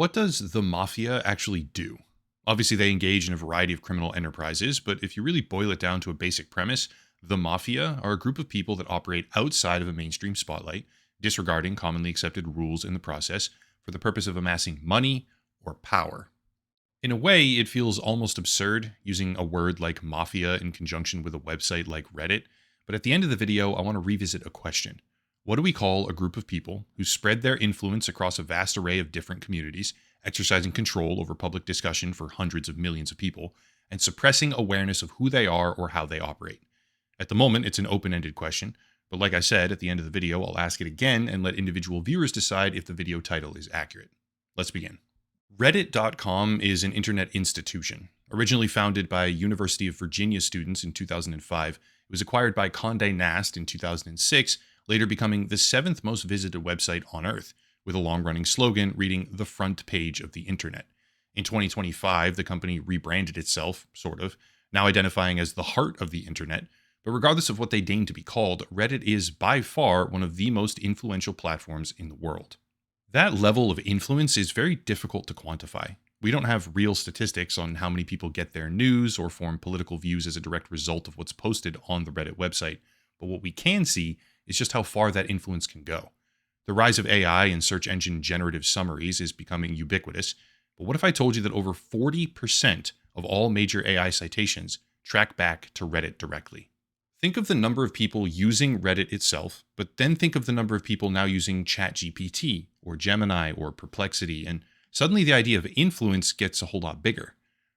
What does the Mafia actually do? Obviously, they engage in a variety of criminal enterprises, but if you really boil it down to a basic premise, the Mafia are a group of people that operate outside of a mainstream spotlight, disregarding commonly accepted rules in the process, for the purpose of amassing money or power. In a way, it feels almost absurd using a word like mafia in conjunction with a website like Reddit, but at the end of the video, I want to revisit a question. What do we call a group of people who spread their influence across a vast array of different communities, exercising control over public discussion for hundreds of millions of people, and suppressing awareness of who they are or how they operate? At the moment, it's an open-ended question, but like I said, at the end of the video, I'll ask it again and let individual viewers decide if the video title is accurate. Let's begin. Reddit.com is an internet institution. Originally founded by University of Virginia students in 2005, it was acquired by Condé Nast in 2006, later becoming the 7th most visited website on Earth, with a long-running slogan reading "the front page of the internet." In 2025, the company rebranded itself, sort of, now identifying as the heart of the internet. But regardless of what they deign to be called, Reddit is by far one of the most influential platforms in the world. That level of influence is very difficult to quantify. We don't have real statistics on how many people get their news or form political views as a direct result of what's posted on the Reddit website, but what we can see is just how far that influence can go. The rise of AI and search engine generative summaries is becoming ubiquitous, but what if I told you that over 40% of all major AI citations track back to Reddit directly? Think of the number of people using Reddit itself, but then think of the number of people now using ChatGPT or Gemini or Perplexity, and suddenly the idea of influence gets a whole lot bigger.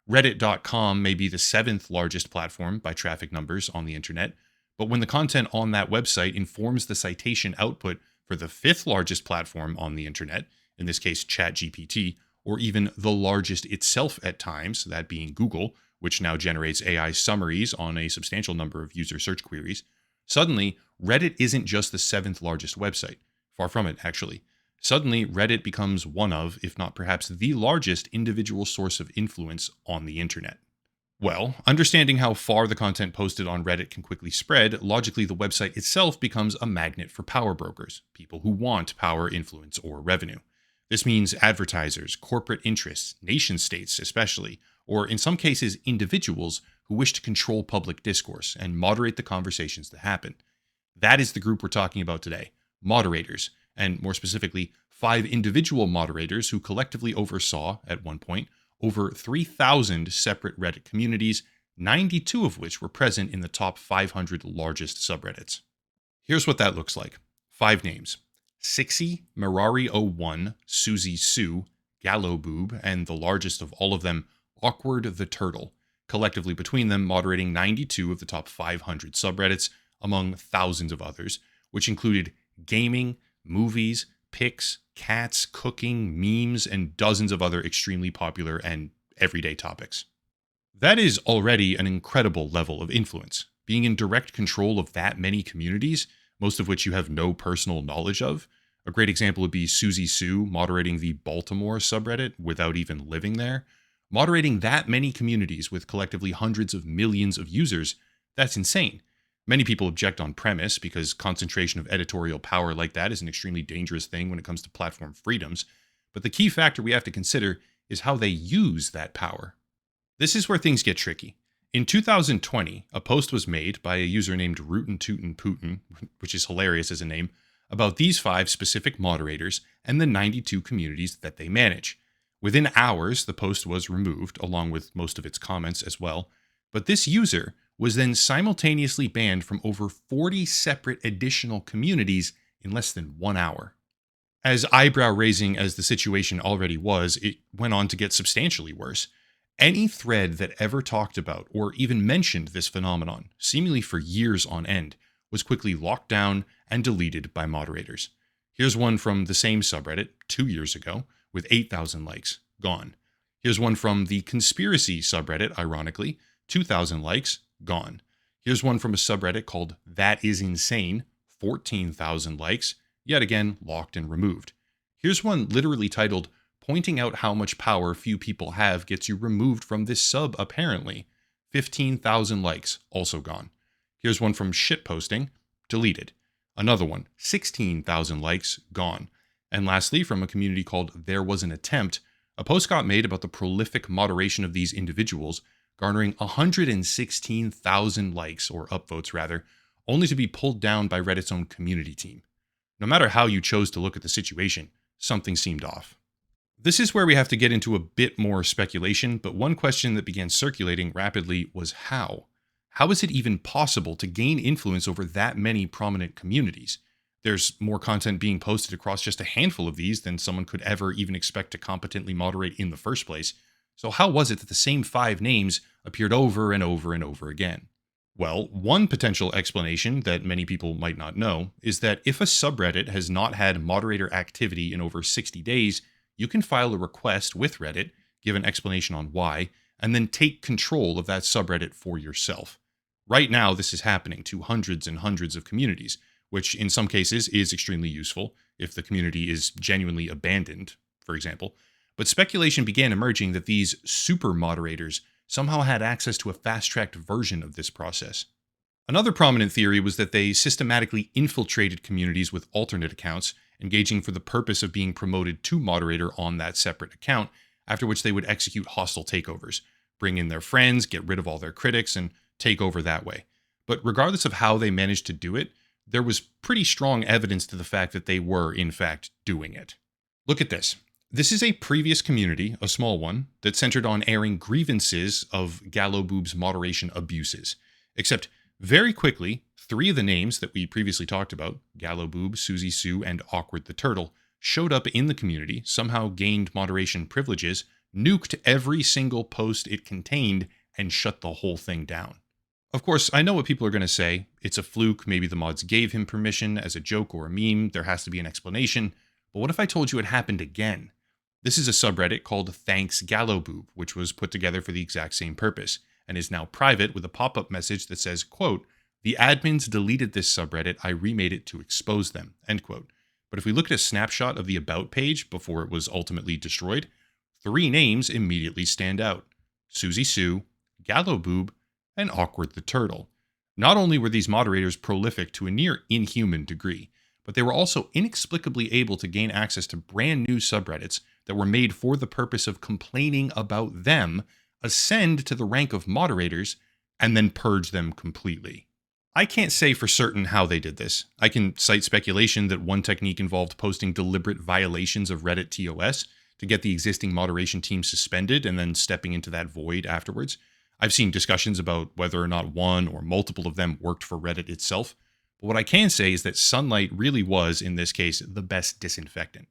Reddit.com may be the 7th largest platform by traffic numbers on the internet, but when the content on that website informs the citation output for the 5th largest platform on the internet, in this case ChatGPT, or even the largest itself at times, that being Google, which now generates AI summaries on a substantial number of user search queries, suddenly Reddit isn't just the 7th largest website. Far from it, actually. Suddenly, Reddit becomes one of, if not perhaps the largest individual source of influence on the internet. Well, understanding how far the content posted on Reddit can quickly spread, logically the website itself becomes a magnet for power brokers, people who want power, influence, or revenue. This means advertisers, corporate interests, nation states especially, or in some cases individuals who wish to control public discourse and moderate the conversations that happen. That is the group we're talking about today, moderators, and more specifically, 5 individual moderators who collectively oversaw, at one point, over 3,000 separate Reddit communities, 92 of which were present in the top 500 largest subreddits. Here's what that looks like. 5 names: Sixy, Mirari01, Susie Sue, Gallo Boob, and the largest of all of them, Awkward the Turtle, collectively between them moderating 92 of the top 500 subreddits, among thousands of others, which included gaming, movies, pics, cats, cooking, memes, and dozens of other extremely popular and everyday topics. That is already an incredible level of influence. Being in direct control of that many communities, most of which you have no personal knowledge of. A great example would be Susie Sue moderating the Baltimore subreddit without even living there. Moderating that many communities with collectively hundreds of millions of users, that's insane. Many people object on premise because concentration of editorial power like that is an extremely dangerous thing when it comes to platform freedoms. But the key factor we have to consider is how they use that power. This is where things get tricky. In 2020, a post was made by a user named Rootin' Tootin' Putin, which is hilarious as a name, about these 5 specific moderators and the 92 communities that they manage. Within hours, the post was removed, along with most of its comments as well. But this user was then simultaneously banned from over 40 separate additional communities in less than 1 hour. As eyebrow-raising as the situation already was, it went on to get substantially worse. Any thread that ever talked about or even mentioned this phenomenon, seemingly for years on end, was quickly locked down and deleted by moderators. Here's one from the same subreddit 2 years ago with 8,000 likes, gone. Here's one from the conspiracy subreddit, ironically, 2,000 likes, gone. Here's one from a subreddit called That Is Insane, 14,000 likes, yet again locked and removed. Here's one literally titled, Pointing Out How Much Power Few People Have Gets You Removed from This Sub Apparently, 15,000 likes, also gone. Here's one from Shitposting, deleted. Another one, 16,000 likes, gone. And lastly, from a community called There Was an Attempt, A post got made about the prolific moderation of these individuals, garnering 116,000 likes, or upvotes rather, only to be pulled down by Reddit's own community team. No matter how you chose to look at the situation, something seemed off. This is where we have to get into a bit more speculation, but one question that began circulating rapidly was how? How is it even possible to gain influence over that many prominent communities? There's more content being posted across just a handful of these than someone could ever even expect to competently moderate in the first place. So how was it that the same 5 names appeared over and over and over again? Well, one potential explanation that many people might not know is that if a subreddit has not had moderator activity in over 60 days, you can file a request with Reddit, give an explanation on why, and then take control of that subreddit for yourself. Right now, this is happening to hundreds and hundreds of communities, which in some cases is extremely useful if the community is genuinely abandoned, for example. But speculation began emerging that these super moderators somehow had access to a fast-tracked version of this process. Another prominent theory was that they systematically infiltrated communities with alternate accounts, engaging for the purpose of being promoted to moderator on that separate account, after which they would execute hostile takeovers, bring in their friends, get rid of all their critics, and take over that way. But regardless of how they managed to do it, there was pretty strong evidence to the fact that they were, in fact, doing it. Look at this. This is a previous community, a small one, that centered on airing grievances of Galloboob's moderation abuses. Except, very quickly, 3 of the names that we previously talked about, Galloboob, Susie Sue, and Awkward the Turtle, showed up in the community, somehow gained moderation privileges, nuked every single post it contained, and shut the whole thing down. Of course, I know what people are going to say. It's a fluke, maybe the mods gave him permission as a joke or a meme, there has to be an explanation. But what if I told you it happened again? This is a subreddit called Thanks Galloboob, which was put together for the exact same purpose, and is now private with a pop-up message that says, quote, "The admins deleted this subreddit, I remade it to expose them," end quote. But if we look at a snapshot of the About page before it was ultimately destroyed, 3 names immediately stand out. Susie Sue, Galloboob, and Awkward the Turtle. Not only were these moderators prolific to a near inhuman degree, but they were also inexplicably able to gain access to brand new subreddits that were made for the purpose of complaining about them, ascend to the rank of moderators, and then purge them completely. I can't say for certain how they did this. I can cite speculation that one technique involved posting deliberate violations of Reddit TOS to get the existing moderation team suspended and then stepping into that void afterwards. I've seen discussions about whether or not one or multiple of them worked for Reddit itself, but what I can say is that sunlight really was, in this case, the best disinfectant.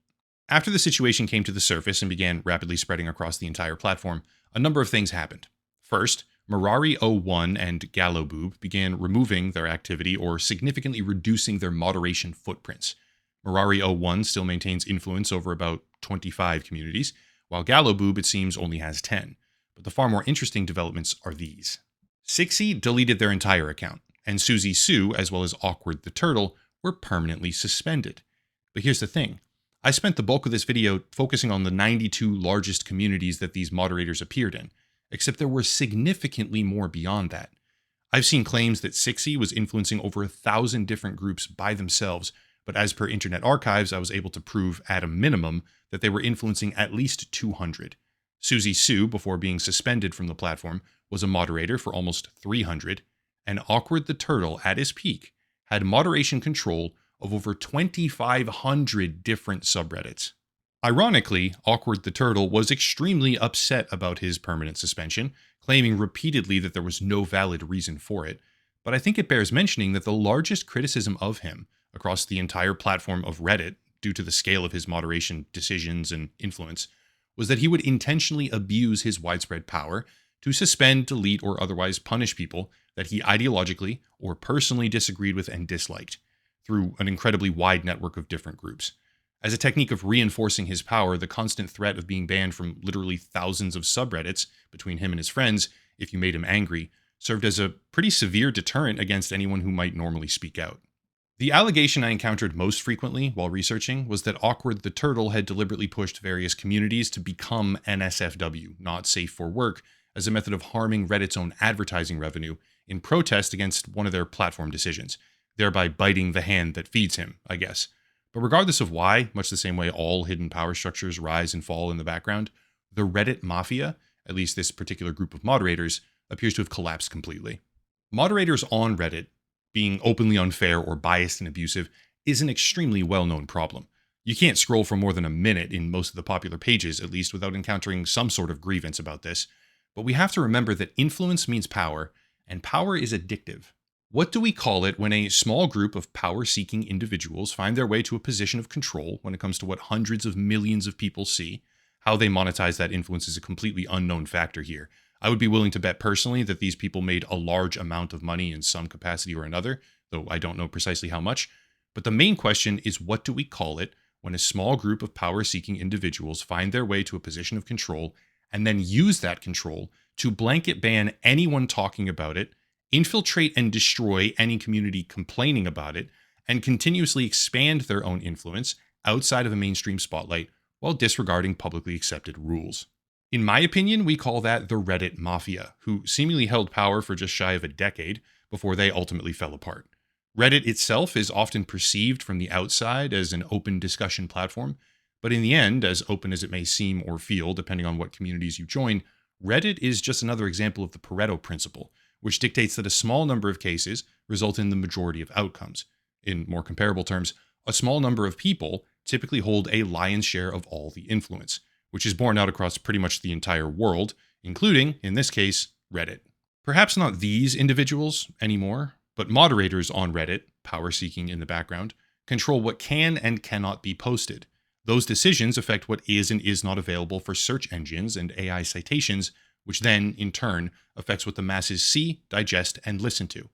After the situation came to the surface and began rapidly spreading across the entire platform, a number of things happened. First, Mirari01 and Galloboob began removing their activity or significantly reducing their moderation footprints. Mirari01 still maintains influence over about 25 communities, while Galloboob, it seems, only has 10. But the far more interesting developments are these. Sixie deleted their entire account, and Susie Sue, as well as Awkward the Turtle, were permanently suspended. But here's the thing. I spent the bulk of this video focusing on the 92 largest communities that these moderators appeared in, except there were significantly more beyond that. I've seen claims that Sixie was influencing over 1,000 different groups by themselves, but as per Internet Archives, I was able to prove at a minimum that they were influencing at least 200. Susie Sue, before being suspended from the platform, was a moderator for almost 300, and Awkward the Turtle, at his peak, had moderation control of over 2,500 different subreddits. Ironically, Awkward the Turtle was extremely upset about his permanent suspension, claiming repeatedly that there was no valid reason for it, but I think it bears mentioning that the largest criticism of him across the entire platform of Reddit, due to the scale of his moderation decisions and influence, was that he would intentionally abuse his widespread power to suspend, delete, or otherwise punish people that he ideologically or personally disagreed with and disliked, through an incredibly wide network of different groups. As a technique of reinforcing his power, the constant threat of being banned from literally thousands of subreddits between him and his friends, if you made him angry, served as a pretty severe deterrent against anyone who might normally speak out. The allegation I encountered most frequently while researching was that Awkward the Turtle had deliberately pushed various communities to become NSFW, not safe for work, as a method of harming Reddit's own advertising revenue in protest against one of their platform decisions, thereby biting the hand that feeds him, I guess. But regardless of why, much the same way all hidden power structures rise and fall in the background, The Reddit Mafia, at least this particular group of moderators, appears to have collapsed completely. Moderators on Reddit being openly unfair or biased and abusive is an extremely well-known problem. You can't scroll for more than a minute in most of the popular pages, at least, without encountering some sort of grievance about this. But we have to remember that influence means power, and power is addictive. What do we call it when a small group of power-seeking individuals find their way to a position of control when it comes to what hundreds of millions of people see? How they monetize that influence is a completely unknown factor here. I would be willing to bet personally that these people made a large amount of money in some capacity or another, though I don't know precisely how much. But the main question is, what do we call it when a small group of power-seeking individuals find their way to a position of control and then use that control to blanket ban anyone talking about it, infiltrate and destroy any community complaining about it, and continuously expand their own influence outside of a mainstream spotlight while disregarding publicly accepted rules? In my opinion, we call that the Reddit Mafia, who seemingly held power for just shy of a decade before they ultimately fell apart. Reddit itself is often perceived from the outside as an open discussion platform, but in the end, as open as it may seem or feel, depending on what communities you join, Reddit is just another example of the Pareto principle, which dictates that a small number of cases result in the majority of outcomes. In more comparable terms, a small number of people typically hold a lion's share of all the influence, which is borne out across pretty much the entire world, including, in this case, Reddit. Perhaps not these individuals anymore, but moderators on Reddit, power seeking in the background, control what can and cannot be posted. Those decisions affect what is and is not available for search engines and AI citations, which then, in turn, affects what the masses see, digest, and listen to.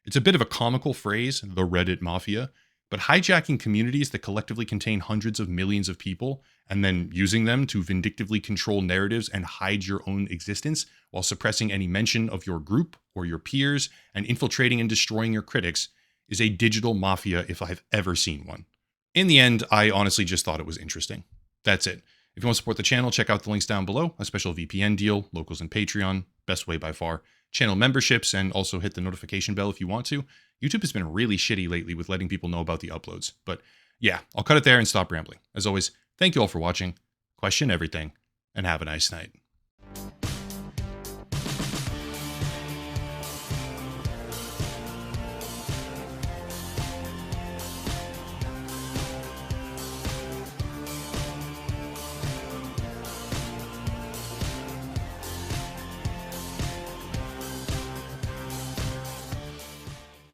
It's a bit of a comical phrase, the Reddit Mafia, but hijacking communities that collectively contain hundreds of millions of people and then using them to vindictively control narratives and hide your own existence while suppressing any mention of your group or your peers and infiltrating and destroying your critics is a digital mafia if I've ever seen one. In the end, I honestly just thought it was interesting. That's it. If you want to support the channel, check out the links down below, a special VPN deal, locals and Patreon, best way by far, channel memberships, and also hit the notification bell if you want to. YouTube has been really shitty lately with letting people know about the uploads. But yeah, I'll cut it there and stop rambling. As always, thank you all for watching, question everything, and have a nice night.